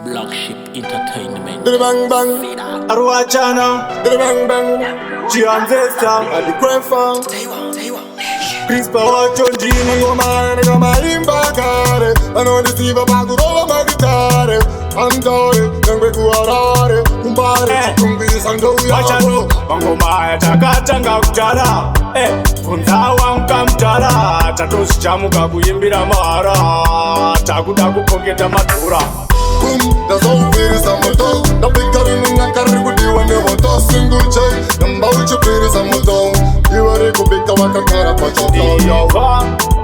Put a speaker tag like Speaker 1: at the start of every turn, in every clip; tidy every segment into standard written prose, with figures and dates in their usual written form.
Speaker 1: Blockship Entertainment.
Speaker 2: Did bang bang, Arwachana, did bang bang, Chianzesta, the Quefah, Cripsa Wachonjini, Goma Imbagare, I know the Siva Baguro Magitare, Andore, Nangwe Umbare, Kumbi Sando Yaro,
Speaker 3: Mangoma Takatanga Jara, Funzawa Kamjara, Tatos Jamuka Buimbira Mara, Takuta Poketa Matura.
Speaker 2: There's always a moto. The big car in a car with you and never toss single chain. Number which you play is a moto. You are a good big car, but
Speaker 3: you're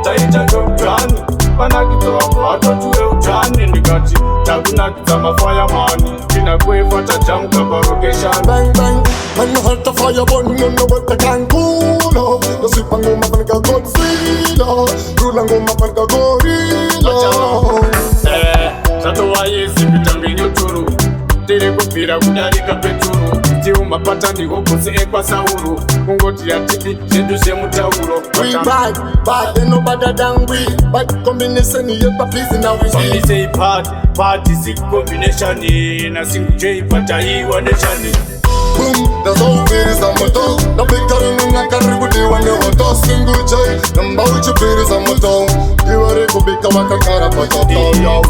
Speaker 3: Taita Jokan, Panakito, I don't do Jan in the Gachi, Tagunakama fireman, in a Quefah Jamka Barogation.
Speaker 2: Bang bang, and hurt the fire burning on the water can cool. The Sipango Mapanga Godzilla, Rulango Mapanga Gorilla.
Speaker 3: C.y.a zipitambi nyuturu tiri kupira kudarika peturu tiuma patani hokusi ekwa sauru kungoti ya tipi zedu ze mutauro
Speaker 2: we bad ain't no better than we but combination ye papizi now we
Speaker 3: some say part is a combination na single J but Taiwa nation.
Speaker 2: Boom, there's always a moto. The big car in a car with you and never toss single J. Number which you play is a moto. You are a good big car, but you're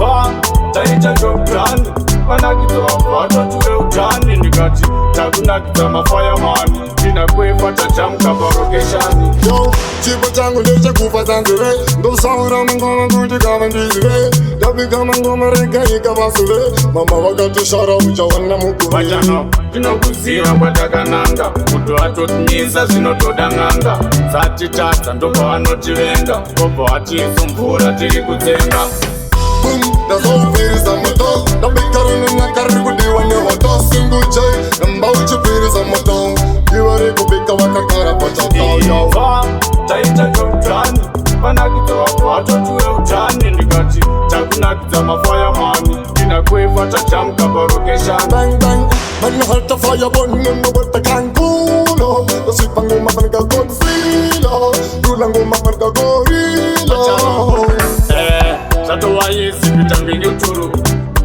Speaker 3: Taita Jokan, Panakito, I don't do Jan in the Gachi, Tagunakama fireman, in a Quefah Jamka Barogation.
Speaker 2: Yo, Chipa Jango, there's a Kufa Zanzure, those sound and gonna do the government this way. W come and go Mareka, Ikavasure, Mama got to shut up with your one Namuku.
Speaker 3: Pajano, Pinokusia, Patagananga, Puto Atotnisa, Sinotodanganga, Sati Tats and Dopa Nochivenga, Popo Ati, Sumpura, Tirikuzenga.
Speaker 2: Boom, there's always a moto. The big car in a car with you and never toss single J. Number which you play is a moto. You are a good big car, but you're
Speaker 3: Taita Jokan, Panakito, I don't do Jan in the Gachi, Tagunakama fireman, in a Quefah Jamka Barogation.
Speaker 2: Bang bang, man hurt the fire burning on the water can cool. The Sipango Mapanga Godzilla, Rulango Mapanga Gorilla.
Speaker 3: C.y.a zipitambi nyuturu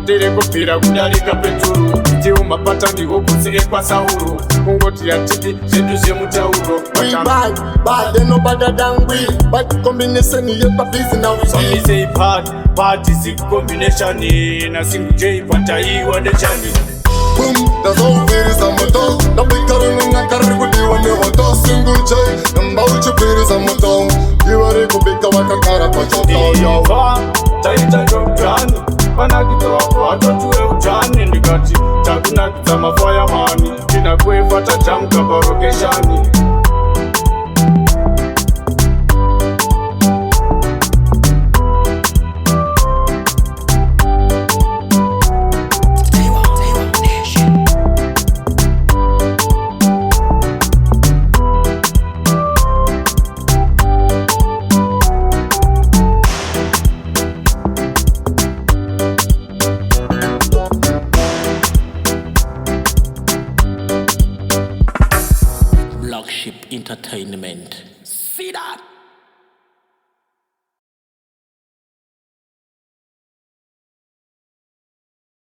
Speaker 3: tiri kupira kudarika peturu tiuma patani hokusi ekwa sauru kungoti ya tipi zedu ze mutauro.
Speaker 2: We bad ain't no better than we but combination ye papizi now we
Speaker 3: some say part is a combination na single J but Taiwa nation.
Speaker 2: Boom, there's always a moto. The big car in a car with you and never toss single J. Number which you play is a moto. You are a good big car, but you're
Speaker 3: Taita Jokan, Panakito, I don't do Jan in the Gachi, Tagunakama fireman, in a Quefah Jamka Barogation.
Speaker 1: Blockship Entertainment. See that?